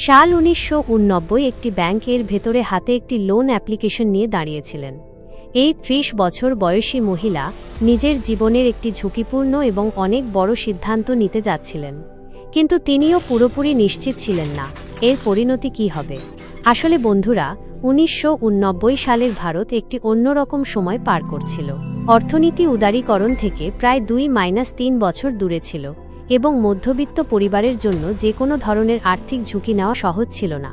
সাল 1989 একটি ব্যাংকের ভেতরে হাতে একটি লোন অ্যাপ্লিকেশন নিয়ে দাঁড়িয়েছিলেন। এই 30 বছর বয়সী মহিলা নিজের জীবনের একটি ঝুঁকিপূর্ণ এবং অনেক বড় সিদ্ধান্ত নিতে যাচ্ছিলেন, কিন্তু তিনিও পুরোপুরি নিশ্চিত ছিলেন না এর পরিণতি কী হবে। আসলে বন্ধুরা, 1989 সালের ভারত একটি অন্যরকম সময় পার করছিল। অর্থনীতি উদারীকরণ থেকে প্রায় 2-3 বছর দূরে ছিল এবং মধ্যবিত্ত পরিবারের জন্য যে কোনো ধরনের আর্থিক ঝুঁকি নেওয়া সহজ ছিল না,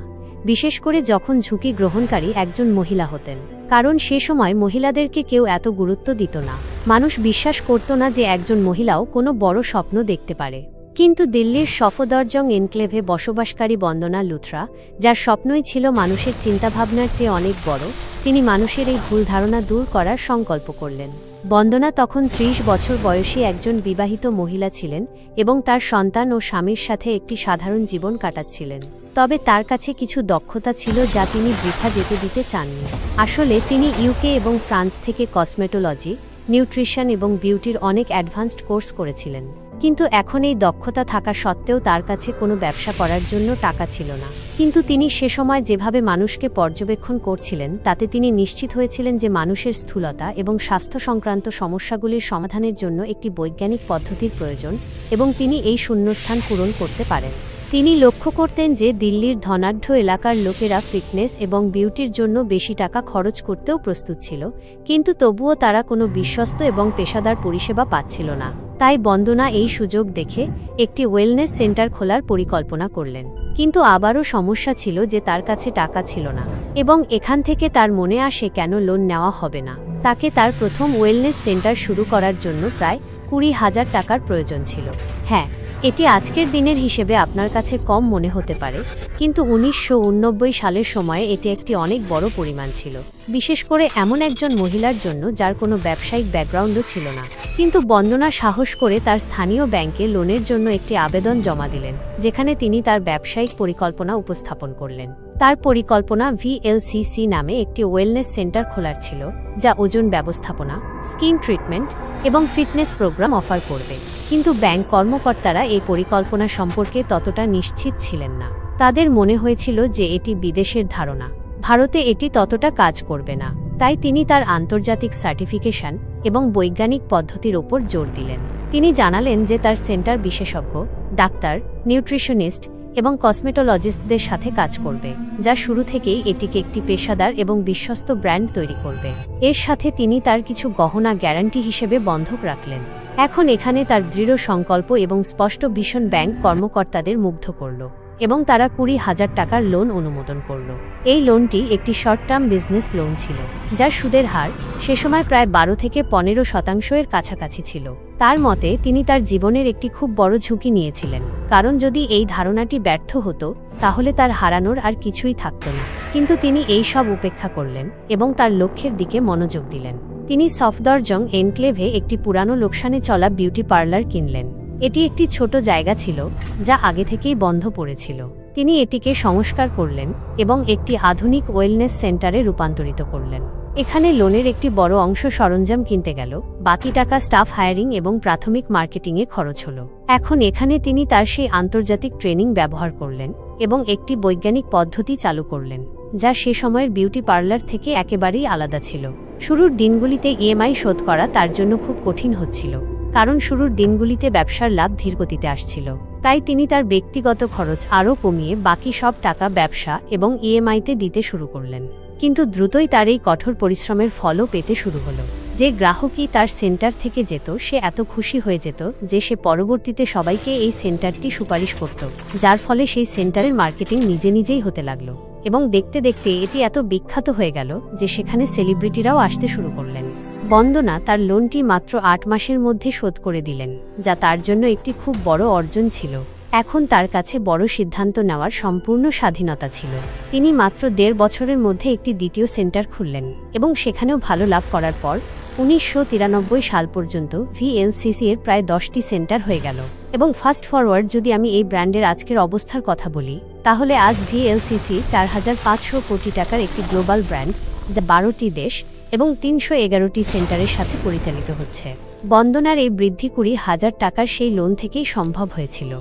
বিশেষ করে যখন ঝুঁকি গ্রহণকারী একজন মহিলা হতেন। কারণ সে সময় মহিলাদেরকে কেউ এত গুরুত্ব দিত না। মানুষ বিশ্বাস করত না যে একজন মহিলাও কোনো বড় স্বপ্ন দেখতে পারে। কিন্তু দিল্লির সফদরজং এনক্লেভে বসবাসকারী বন্দনা লুথরা, যার স্বপ্নই ছিল মানুষের চিন্তাভাবনার চেয়ে অনেক বড়, তিনি মানুষের এই ভুল ধারণা দূর করার সংকল্প করলেন। বন্দনা তখন 30 বছর বয়সী একজন বিবাহিত মহিলা ছিলেন এবং তার সন্তান ও স্বামীর সাথে একটি সাধারণ জীবন কাটাচ্ছিলেন। তবে তার কাছে কিছু দক্ষতা ছিল যা তিনি বৃথা যেতে দিতে চাননি। আসলে তিনি ইউকে এবং ফ্রান্স থেকে কসমেটোলজি, নিউট্রিশন এবং বিউটির অনেক অ্যাডভান্সড কোর্স করেছিলেন। কিন্তু এখন এই দক্ষতা থাকা সত্ত্বেও তার কাছে কোনো ব্যবসা করার জন্য টাকা ছিল না। কিন্তু তিনি সে সময় যেভাবে মানুষকে পর্যবেক্ষণ করছিলেন তাতে তিনি নিশ্চিত হয়েছিলেন যে মানুষের স্থূলতা এবং স্বাস্থ্য সংক্রান্ত সমস্যাগুলির সমাধানের জন্য একটি বৈজ্ঞানিক পদ্ধতির প্রয়োজন এবং তিনি এই শূন্যস্থান পূরণ করতে পারেন। তিনি লক্ষ্য করতেন যে দিল্লির ধনাঢ্য এলাকার লোকেরা ফিটনেস এবং বিউটির জন্য বেশি টাকা খরচ করতেও প্রস্তুত ছিল, কিন্তু তবুও তারা কোনো বিশ্বস্ত এবং পেশাদার পরিষেবা পাচ্ছিল না। তাই বন্দনা এই সুযোগ দেখে একটি ওয়েলনেস সেন্টার খোলার পরিকল্পনা করলেন। কিন্তু আবারও সমস্যা ছিল যে তার কাছে টাকা ছিল না এবং এখান থেকে তার মনে আসে কেন লোন নেওয়া হবে না। তাকে তার প্রথম ওয়েলনেস সেন্টার শুরু করার জন্য প্রায় 20,000 টাকার প্রয়োজন ছিল। হ্যাঁ, এটি আজকের দিনের হিসেবে আপনার কাছে কম মনে হতে পারে, কিন্তু 1989 সালের সময়ে এটি একটি অনেক বড় পরিমাণ ছিল, বিশেষ করে এমন একজন মহিলার জন্য যার কোনো ব্যবসায়িক ব্যাকগ্রাউন্ডও ছিল না। কিন্তু বন্দনা সাহস করে তার স্থানীয় ব্যাংকে লোনের জন্য একটি আবেদন জমা দিলেন, যেখানে তিনি তার ব্যবসায়িক পরিকল্পনা উপস্থাপন করলেন। তার পরিকল্পনা VLCC নামে একটি ওয়েলনেস সেন্টার খোলার ছিল, যা ওজন ব্যবস্থাপনা, স্কিন ট্রিটমেন্ট এবং ফিটনেস প্রোগ্রাম অফার করবে। কিন্তু ব্যাংক কর্মকর্তারা এই পরিকল্পনা সম্পর্কে ততটা নিশ্চিত ছিলেন না। তাদের মনে হয়েছিল যে এটি বিদেশের ধারণা, ভারতে এটি ততটা কাজ করবে না। তাই তিনি তার আন্তর্জাতিক সার্টিফিকেশন এবং বৈজ্ঞানিক পদ্ধতির ওপর জোর দিলেন। তিনি জানালেন যে তার সেন্টার বিশেষজ্ঞ, ডাক্তার, নিউট্রিশনিস্ট এবং কসমেটোলজিস্টদের সাথে কাজ করবে, যা শুরু থেকেই এটিকে একটি পেশাদার এবং বিশ্বস্ত ব্র্যান্ড তৈরি করবে। এর সাথে তিনি তার কিছু গহনা গ্যারান্টি হিসেবে বন্ধক রাখলেন। এখন এখানে তার দৃঢ় সংকল্প এবং স্পষ্ট ভিশন ব্যাংক কর্মকর্তাদের মুগ্ধ করল এবং তারা 20,000 টাকার লোন অনুমোদন করল। এই লোনটি একটি শর্ট টার্ম বিজনেস লোন ছিল, যার সুদের হার সে সময় প্রায় 12-15% কাছাকাছি ছিল। তার মতে তিনি তার জীবনের একটি খুব বড় ঝুঁকি নিয়েছিলেন, কারণ যদি এই ধারণাটি ব্যর্থ হতো তাহলে তার হারানোর আর কিছুই থাকত না। কিন্তু তিনি এই সব উপেক্ষা করলেন এবং তার লক্ষ্যের দিকে মনোযোগ দিলেন। তিনি সফদরজং এনক্লেভে একটি পুরানো লোকসানে চলা বিউটি পার্লার কিনলেন। এটি একটি ছোট জায়গা ছিল যা আগে থেকেই বন্ধ পড়েছিল। তিনি এটিকে সংস্কার করলেন এবং একটি আধুনিক ওয়েলনেস সেন্টারে রূপান্তরিত করলেন। এখানে লোনের একটি বড় অংশ সরঞ্জাম কিনতে গেল, বাকি টাকা স্টাফ হায়ারিং এবং প্রাথমিক মার্কেটিংয়ে খরচ হলো। এখন এখানে তিনি তার সেই আন্তর্জাতিক ট্রেনিং ব্যবহার করলেন এবং একটি বৈজ্ঞানিক পদ্ধতি চালু করলেন, যা সে সময়ের বিউটি পার্লার থেকে একেবারেই আলাদা ছিল। শুরুর দিনগুলিতে EMI শোধ করা তার জন্য খুব কঠিন হচ্ছিল, কারণ শুরুর দিনগুলিতে ব্যবসার লাভ ধীরগতিতে আসছিল। তাই তিনি তার ব্যক্তিগত খরচ আরও কমিয়ে বাকি সব টাকা ব্যবসা এবং EMIতে দিতে শুরু করলেন। কিন্তু দ্রুতই তার এই কঠোর পরিশ্রমের ফলও পেতে শুরু হলো। যে গ্রাহকই তার সেন্টার থেকে যেত সে এত খুশি হয়ে যেত যে সে পরবর্তীতে সবাইকে এই সেন্টারটি সুপারিশ করত, যার ফলে সেই সেন্টারের মার্কেটিং নিজে নিজেই হতে লাগলো এবং দেখতে দেখতে এটি এত বিখ্যাত হয়ে গেল যে সেখানে সেলিব্রিটিরাও আসতে শুরু করলেন। বন্দনা তার লোনটি মাত্র 8 মাসের মধ্যে শোধ করে দিলেন, যা তার জন্য একটি খুব বড় অর্জন ছিল। এখন তার কাছে বড় সিদ্ধান্ত নেওয়ার সম্পূর্ণ স্বাধীনতা ছিল। তিনি মাত্র 1.5 বছরের মধ্যে একটি দ্বিতীয় সেন্টার খুললেন এবং সেখানেও ভালো লাভ করার পর 1993 সাল পর্যন্ত VLCC এর প্রায় 10টি সেন্টার হয়ে গেল। এবং ফাস্ট ফরওয়ার্ড, যদি আমি এই ব্র্যান্ডের আজকের অবস্থার কথা বলি, তাহলে আজ VLCC 4,500 কোটি টাকার একটি গ্লোবাল ব্র্যান্ড, যা 12টি দেশ এবং 311টি সেন্টারের সাথে পরিচালিত হচ্ছে। বন্দনার এই বৃদ্ধি 20,000 টাকার সেই লোন থেকেই সম্ভব হয়েছিল।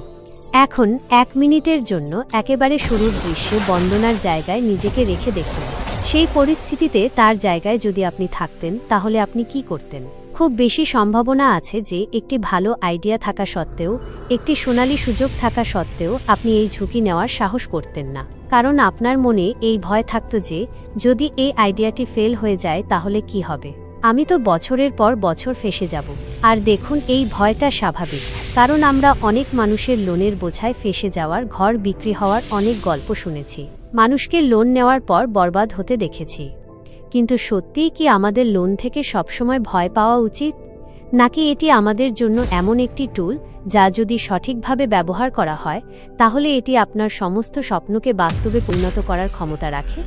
এখন 1 মিনিটের জন্য একেবারে শুরুর দৃশ্যে বন্দনার জায়গায় নিজেকে রেখে দেখুন। সেই পরিস্থিতিতে তার জায়গায় যদি আপনি থাকতেন তাহলে আপনি কি করতেন? খুব বেশি সম্ভাবনা আছে যে একটি ভালো আইডিয়া থাকা সত্ত্বেও, একটি সোনালী সুযোগ থাকা সত্ত্বেও আপনি এই ঝুঁকি নেওয়ার সাহস করতেন না। কারণ আপনার মনে এই ভয় থাকত যে যদি এই আইডিয়াটি ফেল হয়ে যায় তাহলে কি হবে? আমি তো বছরের পর বছর ফেঁসে যাব। আর দেখুন, এই ভয়টা স্বাভাবিক, কারণ আমরা অনেক মানুষের লোনের বোঝায় ফেঁসে যাওয়ার, ঘর বিক্রি হওয়ার অনেক গল্প শুনেছি, মানুষকে লোন নেওয়ার পর বরবাদ হতে দেখেছি। কিন্তু সত্যিই কি আমাদের লোন থেকে সবসময় ভয় পাওয়া উচিত? নাকি এটি আমাদের জন্য এমন একটি টুল যা যদি সঠিকভাবে ব্যবহার করা হয় তাহলে এটি আপনার সমস্ত স্বপ্নকে বাস্তবে পরিণত করার ক্ষমতা রাখে?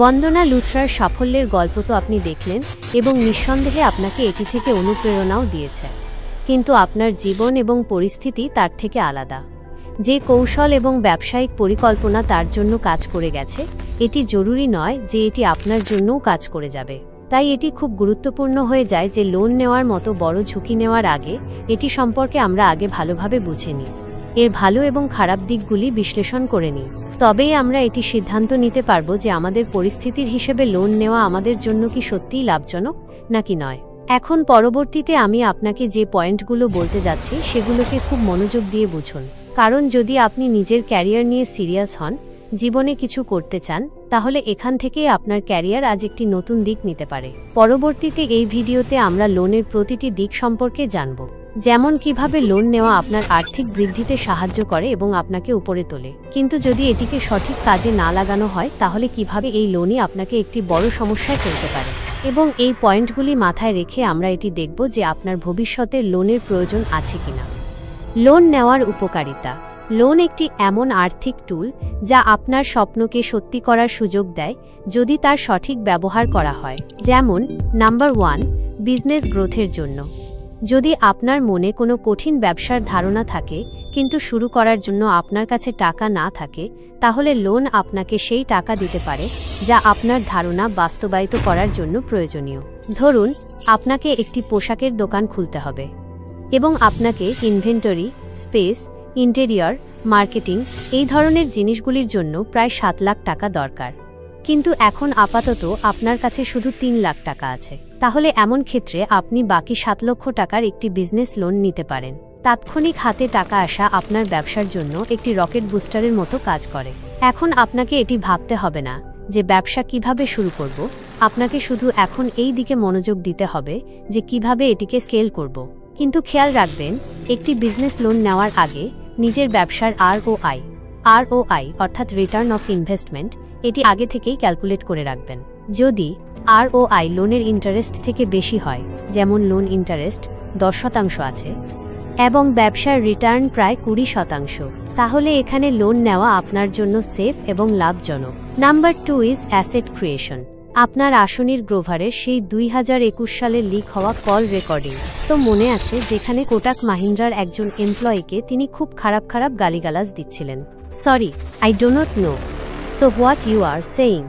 বন্দনা লুথরার সাফল্যের গল্প তো আপনি দেখলেন এবং নিঃসন্দেহে আপনাকে এটি থেকে অনুপ্রেরণাও দিয়েছে। কিন্তু আপনার জীবন এবং পরিস্থিতি তার থেকে আলাদা। যে কৌশল এবং ব্যবসায়িক পরিকল্পনা তার জন্য কাজ করে গেছে, এটি জরুরি নয় যে এটি আপনার জন্যও কাজ করে যাবে। তাই এটি খুব গুরুত্বপূর্ণ হয়ে যায় যে লোন নেওয়ার মতো বড় ঝুঁকি নেওয়ার আগে এটি সম্পর্কে আমরা আগে ভালোভাবে বুঝে নিই, এর ভালো এবং খারাপ দিকগুলি বিশ্লেষণ করে নিই। তবেই আমরা এটি সিদ্ধান্ত নিতে পারব যে আমাদের পরিস্থিতির হিসেবে লোন নেওয়া আমাদের জন্য কি সত্যিই লাভজনক নাকি নয়। এখন পরবর্তীতে আমি আপনাকে যে পয়েন্টগুলো বলতে যাচ্ছি সেগুলোকে খুব মনোযোগ দিয়ে বুঝুন, কারণ যদি আপনি নিজের ক্যারিয়ার নিয়ে সিরিয়াস হন, জীবনে কিছু করতে চান, তাহলে এখান থেকেই আপনার ক্যারিয়ার আজ একটি নতুন দিক নিতে পারে। পরবর্তীতে এই ভিডিওতে আমরা লোনের প্রতিটি দিক সম্পর্কে জানব, যেমন কিভাবে লোন নেওয়া আপনার আর্থিক বৃদ্ধিতে সাহায্য করে এবং আপনাকে উপরে তোলে, কিন্তু যদি এটিকে সঠিক কাজে না লাগানো হয় তাহলে কিভাবে এই লোনই আপনাকে একটি বড় সমস্যায় ফেলতে পারে। এবং এই পয়েন্টগুলি মাথায় রেখে আমরা এটি দেখব যে আপনার ভবিষ্যতে লোনের প্রয়োজন আছে কিনা। লোন নেওয়ার উপকারিতা। লোন একটি এমন আর্থিক টুল যা আপনার স্বপ্নকে সত্যি করার সুযোগ দেয় যদি তার সঠিক ব্যবহার করা হয়। যেমন নাম্বার 1, বিজনেস গ্রোথের জন্য। যদি আপনার মনে কোনো কঠিন ব্যবসার ধারণা থাকে কিন্তু শুরু করার জন্য আপনার কাছে টাকা না থাকে, তাহলে লোন আপনাকে সেই টাকা দিতে পারে যা আপনার ধারণা বাস্তবায়িত করার জন্য প্রয়োজনীয়। ধরুন, আপনাকে একটি পোশাকের দোকান খুলতে হবে এবং আপনাকে ইনভেন্টরি, স্পেস, ইন্টেরিয়র, মার্কেটিং এই ধরনের জিনিসগুলির জন্য প্রায় 7 লাখ টাকা দরকার। কিন্তু এখন আপাতত আপনার কাছে শুধু 3 লাখ টাকা আছে। তাহলে এমন ক্ষেত্রে আপনি বাকি 7 লক্ষ টাকার একটি বিজনেস লোন নিতে পারেন। তাৎক্ষণিক হাতে টাকা আসা আপনার ব্যবসার জন্য একটি রকেট বুস্টারের মতো কাজ করে। এখন আপনাকে এটি ভাবতে হবে না যে ব্যবসা কিভাবে শুরু করব, আপনাকে শুধু এখন এই দিকে মনোযোগ দিতে হবে যে কিভাবে এটিকে স্কেল করব। কিন্তু খেয়াল রাখবেন, একটি বিজনেস লোন নেওয়ার আগে নিজের ব্যবসার ROI অর্থাৎ রিটার্ন অফ ইনভেস্টমেন্ট এটি আগে থেকেই ক্যালকুলেট করে রাখবেন। যদি ROI লোনের ইন্টারেস্ট থেকে বেশি হয়, যেমন লোন ইন্টারেস্ট 10% আছে এবং ব্যবসার রিটার্ন প্রায় 20%, তাহলে এখানে লোন নেওয়া আপনার জন্য সেফ এবং লাভজনক। Number 2 is asset creation. আপনার আসনির গ্রোভারের সেই 2021 সালে লিক হওয়া কল রেকর্ডিং তো মনে আছে, যেখানে কোটাক মাহিন্দ্রার একজন এমপ্লয়িকে তিনি খুব খারাপ গালিগালাজ দিচ্ছিলেন। Sorry, I do not know. So what you are saying?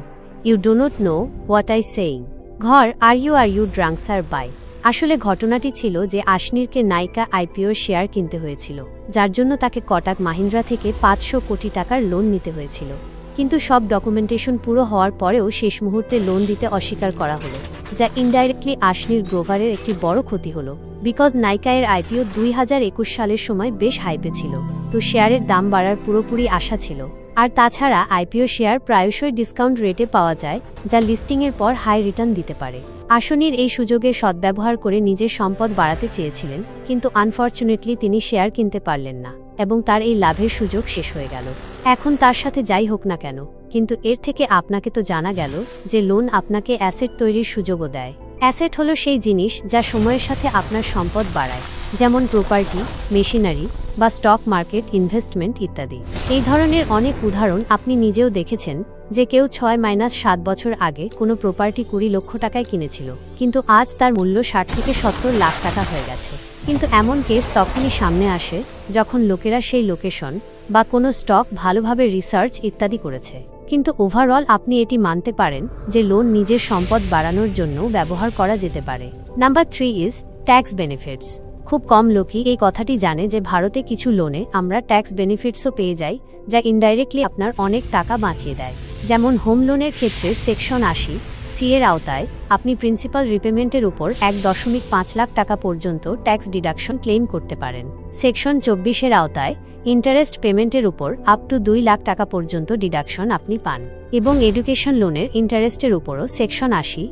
You do not know what I saying. ঘর are you drunk sir bye. আসলে ঘটনাটি ছিল যে আসনিরকে নাইকা IPO শেয়ার কিনতে হয়েছিল, যার জন্য তাকে কোটাক মাহিন্দ্রা থেকে 500 কোটি টাকার লোন নিতে হয়েছিল। কিন্তু সব ডকুমেন্টেশন পুরো হওয়ার পরেও শেষ মুহূর্তে লোন দিতে অস্বীকার করা হলো, যা ইনডাইরেক্টলি আসনির গ্রোভারের একটি বড় ক্ষতি হলো। বিকজ নাইকা এর IPO 2021 সালের সময় বেশ হাইপে ছিল, তো শেয়ারের দাম বাড়ার পুরোপুরি আশা ছিল। আর তাছাড়া IPO শেয়ার প্রায়শই ডিসকাউন্ট রেটে পাওয়া যায়, যা লিস্টিংয়ের পর হাই রিটার্ন দিতে পারে। আসনির এই সুযোগের সদ্ব্যবহার করে নিজের সম্পদ বাড়াতে চেয়েছিলেন, কিন্তু আনফরচুনেটলি তিনি শেয়ার কিনতে পারলেন না এবং তার এই লাভের সুযোগ শেষ হয়ে গেল। এখন তার সাথে যাই হোক না কেন, কিন্তু এর থেকে আপনাকে তো জানা গেল যে লোন আপনাকে অ্যাসেট তৈরির সুযোগও দেয়। অ্যাসেট হলো সেই জিনিস যা সময়ের সাথে আপনার সম্পদ বাড়ায়, যেমন প্রপার্টি, মেশিনারি বা স্টক মার্কেট ইনভেস্টমেন্ট ইত্যাদি। এই ধরনের অনেক উদাহরণ আপনি নিজেও দেখেছেন, যে কেউ 6-7 বছর আগে কোনো প্রপার্টি 20 লক্ষ টাকায় কিনেছিল, কিন্তু আজ তার মূল্য 60 থেকে 70 লাখ টাকা হয়ে গেছে। কিন্তু এমন কেস তখনই সামনে আসে যখন লোকেরা সেই লোকেশন বা কোনো স্টক ভালোভাবে রিসার্চ ইত্যাদি করেছে। কিন্তু ওভারঅল আপনি এটি মানতে পারেন যে লোন নিজের সম্পদ বাড়ানোর জন্য ব্যবহার করা যেতে পারে। Number 3 is tax benefits. খুব কম লোকই এই কথাটি জানে যে ভারতে কিছু লোনে আমরা ট্যাক্স বেনিফিটসও পেয়ে যাই, যা ইনডাইরেক্টলি আপনার অনেক টাকা বাঁচিয়ে দেয়। যেমন হোম লোনের ক্ষেত্রে সেকশন 80 সি এর আওতায় আপনি প্রিন্সিপাল রিপেমেন্টের উপর 1.5 লাখ টাকা পর্যন্ত ট্যাক্স ডিডাকশন ক্লেম করতে পারেন। সেকশন 24 এর আওতায় ইন্টারেস্ট পেমেন্টের উপর আপ টু 2 লাখ টাকা পর্যন্ত ডিডাকশন আপনি পান। এবং এডুকেশন লোনের ইন্টারেস্টের উপরও সেকশন 80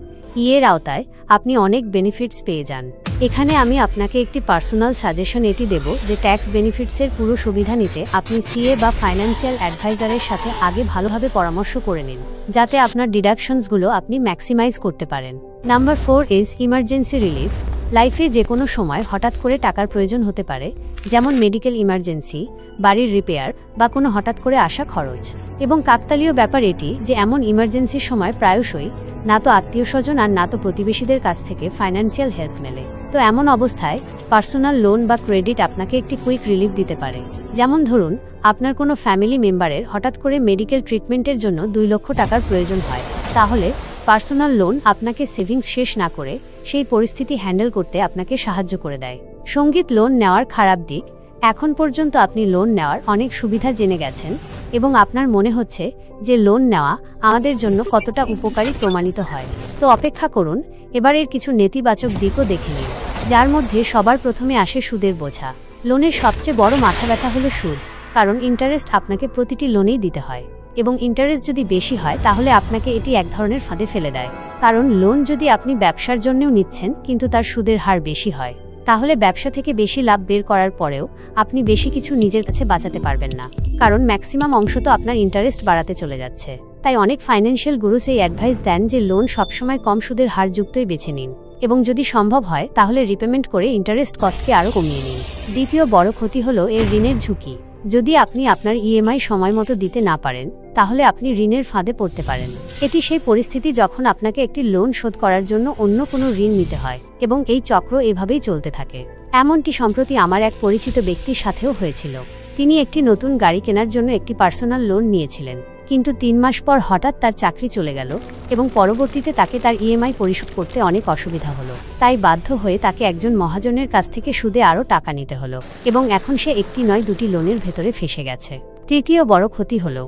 এর আওতায় আপনি অনেক বেনিফিটস পেয়ে যান। এখানে আমি আপনাকে একটি পার্সোনাল সাজেশন এটি দেব যে ট্যাক্স বেনিফিটসের পুরো সুবিধা নিতে আপনি সিএ বা ফাইন্যান্সিয়াল অ্যাডভাইজারের সাথে আগে ভালোভাবে পরামর্শ করে নিন, যাতে আপনার ডিডাকশনসগুলো আপনি ম্যাক্সিমাইজ করতে পারেন। Number 4 is emergency relief. লাইফে যে কোনো সময় হঠাৎ করে টাকার প্রয়োজন হতে পারে, যেমন মেডিকেল ইমার্জেন্সি, বাড়ির রিপেয়ার বা কোনো হঠাৎ করে আসা খরচ। এবং কাকতালীয় ব্যাপার এটি যে এমন ইমার্জেন্সির সময় প্রায়শই না তো আত্মীয় স্বজন আর না তো প্রতিবেশীদের কাছ থেকে ফাইন্যান্সিয়াল হেল্প মেলে। তো এমন অবস্থায় পার্সোনাল লোন বা ক্রেডিট আপনাকে একটি কুইক রিলিফ দিতে পারে। যেমন ধরুন, আপনার কোনো ফ্যামিলি মেম্বারের হঠাৎ করে মেডিকেল ট্রিটমেন্টের জন্য 2 লক্ষ টাকার প্রয়োজন হয়, তাহলে পার্সোনাল লোন আপনাকে সেভিংস শেষ না করে সেই পরিস্থিতি হ্যান্ডেল করতে আপনাকে সাহায্য করে দেয়। সঙ্গীত লোন নেওয়ার খারাপ দিক। এখন পর্যন্ত আপনি লোন নেওয়ার অনেক সুবিধা জেনে গেছেন এবং আপনার মনে হচ্ছে যে লোন নেওয়া আমাদের জন্য কতটা উপকারী প্রমাণিত হয়। তো অপেক্ষা করুন, এবার এর কিছু নেতিবাচক দিকও দেখে নিন, যার মধ্যে সবার প্রথমে আসে সুদের বোঝা। লোনের সবচেয়ে বড় মাথা ব্যথা হলো সুদ, কারণ ইন্টারেস্ট আপনাকে প্রতিটি লোনেই দিতে হয় এবং ইন্টারেস্ট যদি বেশি হয় তাহলে আপনাকে এটি এক ধরনের ফাঁদে ফেলে দেয়। কারণ লোন যদি আপনি ব্যবসার জন্যও নিচ্ছেন কিন্তু তার সুদের হার বেশি হয়, তাহলে ব্যবসা থেকে বেশি লাভ বের করার পরেও আপনি বেশি কিছু নিজের কাছে বাঁচাতে পারবেন না, কারণ ম্যাক্সিমাম অংশ তো আপনার ইন্টারেস্ট বাড়াতে চলে যাচ্ছে। তাই অনেক ফাইন্যান্সিয়াল গুরুস এই অ্যাডভাইস দেন যে লোন সবসময় কম সুদের হার যুক্তই বেছে নিন এবং যদি সম্ভব হয় তাহলে রিপেমেন্ট করে ইন্টারেস্ট কস্টকে আরও কমিয়ে নিন। দ্বিতীয় বড় ক্ষতি হলো এর ঋণের ঝুঁকি। যদি আপনি আপনার ইএমআই সময় মতো দিতে না পারেন তাহলে আপনি ঋণের ফাঁদে পড়তে পারেন। এটি সেই পরিস্থিতি যখন আপনাকে একটি লোন শোধ করার জন্য অন্য কোনো ঋণ নিতে হয় এবং এই চক্র এভাবেই চলতে থাকে। এমনটি সম্প্রতি আমার এক পরিচিত ব্যক্তির সাথেও হয়েছিল। তিনি একটি নতুন গাড়ি কেনার জন্য একটি পার্সোনাল লোন নিয়েছিলেন, কিন্তু 3 মাস পর হঠাৎ তার চাকরি চলে গেল এবং পরবর্তীতে তাকে তার ইএমআই পরিশোধ করতে অনেক অসুবিধা হলো। তাই বাধ্য হয়ে তাকে একজন মহাজনের কাছ থেকে সুদে আরও টাকা নিতে হলো এবং এখন সে একটি নয় 2টি লোনের ভেতরে ফেসে গেছে। তৃতীয় বড় ক্ষতি হলো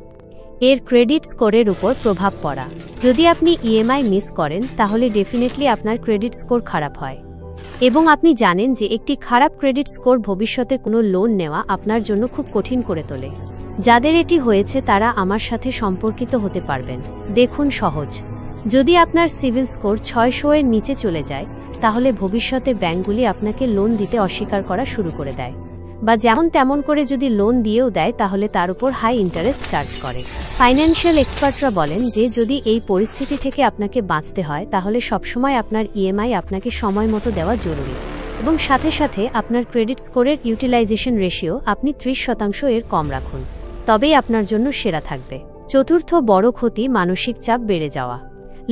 এর ক্রেডিট স্কোরের উপর প্রভাব পড়া। যদি আপনি ইএমআই মিস করেন তাহলে ডেফিনেটলি আপনার ক্রেডিট স্কোর খারাপ হয় এবং আপনি জানেন যে একটি খারাপ ক্রেডিট স্কোর ভবিষ্যতে কোনো লোন নেওয়া আপনার জন্য খুব কঠিন করে তোলে। যাদের এটি হয়েছে তারা আমার সাথে সম্পর্কিত হতে পারবেন। দেখুন সহজ, যদি আপনার সিভিল স্কোর 600 এর নিচে চলে যায় তাহলে ভবিষ্যতে ব্যাংকগুলি আপনাকে লোন দিতে অস্বীকার করা শুরু করে দেয়, বা যেমন তেমন করে যদি লোন দিয়েও দেয় তাহলে তার উপর হাই ইন্টারেস্ট চার্জ করে। ফাইন্যান্সিয়াল এক্সপার্টরা বলেন যে যদি এই পরিস্থিতি থেকে আপনাকে বাঁচতে হয় তাহলে সবসময় আপনার ইএমআই আপনাকে সময় মতো দেওয়া জরুরি এবং সাথে সাথে আপনার ক্রেডিট স্কোরের ইউটিলাইজেশন রেশিও আপনি 30% এর কম রাখুন, তবেই আপনার জন্য সেরা থাকবে। চতুর্থ বড় ক্ষতি মানসিক চাপ বেড়ে যাওয়া।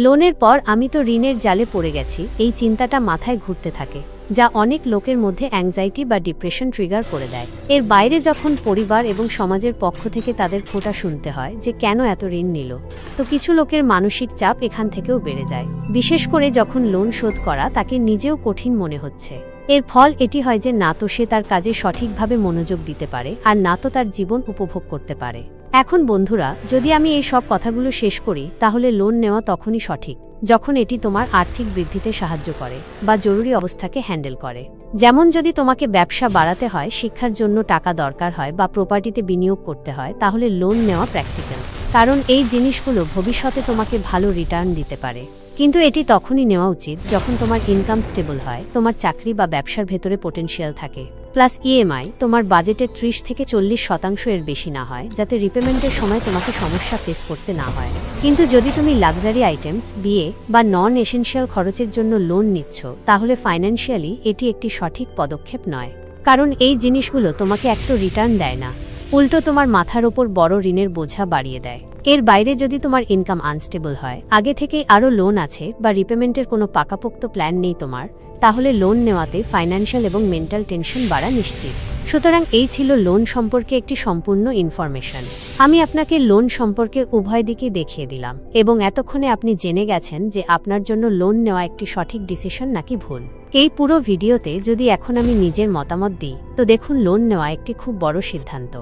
লোনের পর আমি তো ঋণের জালে পড়ে গেছি, এই চিন্তাটা মাথায় ঘুরতে থাকে, যা অনেক লোকের মধ্যে অ্যাংজাইটি বা ডিপ্রেশন ট্রিগার করে দেয়। এর বাইরে যখন পরিবার এবং সমাজের পক্ষ থেকে তাদের খোঁটা শুনতে হয় যে কেন এত ঋণ নিল, তো কিছু লোকের মানসিক চাপ এখান থেকেও বেড়ে যায়, বিশেষ করে যখন লোন শোধ করা তাকে নিজেও কঠিন মনে হচ্ছে। এর ফল এটি হয় যে না তো সে তার কাজে সঠিকভাবে মনোযোগ দিতে পারে আর না তো তার জীবন উপভোগ করতে পারে। এখন বন্ধুরা, যদি আমি এই সব কথাগুলো শেষ করি তাহলে লোন নেওয়া তখনই সঠিক যখন এটি তোমার আর্থিক বৃদ্ধিতে সাহায্য করে বা জরুরি অবস্থাকে হ্যান্ডেল করে। যেমন যদি তোমাকে ব্যবসা বাড়াতে হয়, শিক্ষার জন্য টাকা দরকার হয় বা প্রপার্টিতে বিনিয়োগ করতে হয়, তাহলে লোন নেওয়া প্র্যাকটিক্যাল, কারণ এই জিনিসগুলো ভবিষ্যতে তোমাকে ভালো রিটার্ন দিতে পারে। কিন্তু এটি তখনই নেওয়া উচিত যখন তোমার ইনকাম স্টেবল হয়, তোমার চাকরি বা ব্যবসার ভেতরে পোটেনশিয়াল থাকে, প্লাস ইএমআই তোমার বাজেটের 30 থেকে 40% এর বেশি না হয়, যাতে রিপেমেন্টের সময় তোমাকে সমস্যা ফেস করতে না হয়। কিন্তু যদি তুমি লাক্সারি আইটেমস, বিয়ে বা নন এসেনশিয়াল খরচের জন্য লোন নিচ্ছ, তাহলে ফাইন্যান্সিয়ালি এটি একটি সঠিক পদক্ষেপ নয়, কারণ এই জিনিসগুলো তোমাকে একটা রিটার্ন দেয় না, উল্টো তোমার মাথার ওপর বড় ঋণের বোঝা বাড়িয়ে দেয়। এর বাইরে যদি তোমার ইনকাম আনস্টেবল হয়, আগে থেকেই আরও লোন আছে বা রিপেমেন্টের কোনো পাকাপোক্ত প্ল্যান নেই তোমার, তাহলে লোন নেওয়াতে ফাইন্যান্সিয়াল এবং মেন্টাল টেনশন বাড়া নিশ্চিত। সুতরাং এই ছিল লোন সম্পর্কে একটি সম্পূর্ণ ইনফরমেশন। আমি আপনাকে লোন সম্পর্কে উভয় দিকই দেখিয়ে দিলাম এবং এতক্ষণে আপনি জেনে গেছেন যে আপনার জন্য লোন নেওয়া একটি সঠিক ডিসিশন নাকি ভুল। এই পুরো ভিডিওতে যদি এখন আমি নিজের মতামত দিই, তো দেখুন লোন নেওয়া একটি খুব বড় সিদ্ধান্ত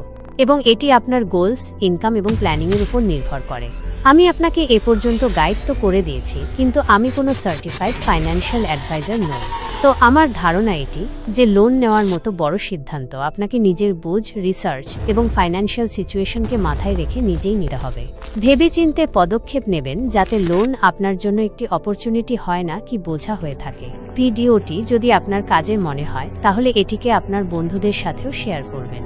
এবং এটি আপনার গোলস, ইনকাম এবং প্ল্যানিংয়ের উপর নির্ভর করে। আমি আপনাকে এ পর্যন্ত গাইড তো করে দিয়েছি, কিন্তু আমি কোনো সার্টিফাইড ফাইন্যান্সিয়াল অ্যাডভাইজার নই। তো আমার ধারণা এটি যে লোন নেওয়ার মতো বড় সিদ্ধান্ত আপনাকে নিজের বুঝ, রিসার্চ এবং ফাইন্যান্সিয়াল সিচুয়েশনকে মাথায় রেখে নিজেই নিতে হবে। ভেবেচিন্তে পদক্ষেপ নেবেন যাতে লোন আপনার জন্য একটি অপরচুনিটি হয় না কি বোঝা হয়ে থাকে। ভিডিওটি যদি আপনার কাজের মনে হয় তাহলে এটিকে আপনার বন্ধুদের সাথেও শেয়ার করবেন।